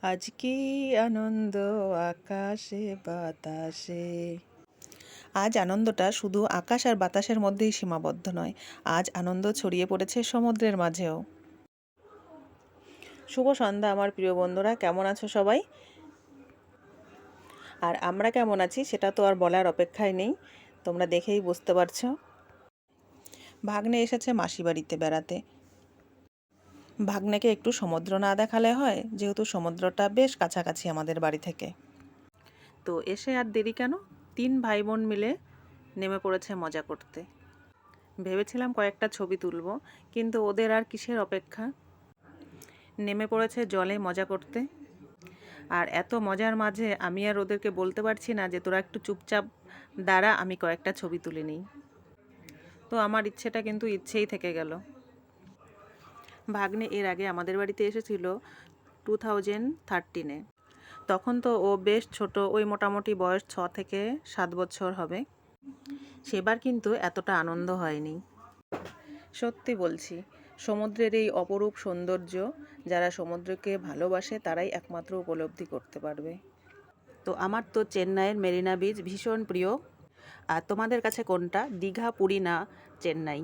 আজ কি আনন্দ আকাশে বাতাসে। আজ আনন্দটা শুধু আকাশ আর বাতাসের মধ্যেই সীমাবদ্ধ নয়, আজ আনন্দ ছড়িয়ে পড়েছে সমুদ্রের মাঝেও। শুভ সন্ধ্যা আমার প্রিয় বন্ধুরা, কেমন আছো সবাই? আর আমরা কেমন আছি সেটা তো আর বলার অপেক্ষায় নেই, তোমরা দেখেই বুঝতে পারছো। ভাগ্নে এসেছে মাসি বাড়িতে বেড়াতে। ভাগ্নেকে একটু সমুদ্র না দেখালে হয়, যেহেতু সমুদ্রটা বেশ কাছাকাছি আমাদের বাড়ি থেকে। তো এসে আর দেরি কেন, 3 ভাই বোন মিলে নেমে পড়েছে মজা করতে। ভেবেছিলাম কয়েকটা ছবি তুলব, কিন্তু ওদের আর কিসের অপেক্ষা, নেমে পড়েছে জলে মজা করতে। আর এত মজার মাঝে আমি আর ওদেরকে বলতে পারছি না যে তোরা একটু চুপচাপ দাঁড়া, আমি কয়েকটা ছবি তুলে নিই। তো আমার ইচ্ছেটা কিন্তু ইচ্ছেই থেকে গেল। ভাগ্নে এর আগে আমাদের বাড়িতে এসেছিল 2013-এ। তখন তো ও বেশ ছোট, ওই মোটামুটি বয়স 6 থেকে 7 বছর হবে। সেবার কিন্তু এতটা আনন্দ হয়নি। সত্যি বলছি, সমুদ্রের এই অপরূপ সৌন্দর্য যারা সমুদ্রকে ভালোবাসে তারাই একমাত্র উপলব্ধি করতে পারবে। তো আমার তো চেন্নাইয়ের মেরিনা বিচ ভীষণ প্রিয়। আর তোমাদের কাছে কোনটা, দীঘা, পুরী না চেন্নাই?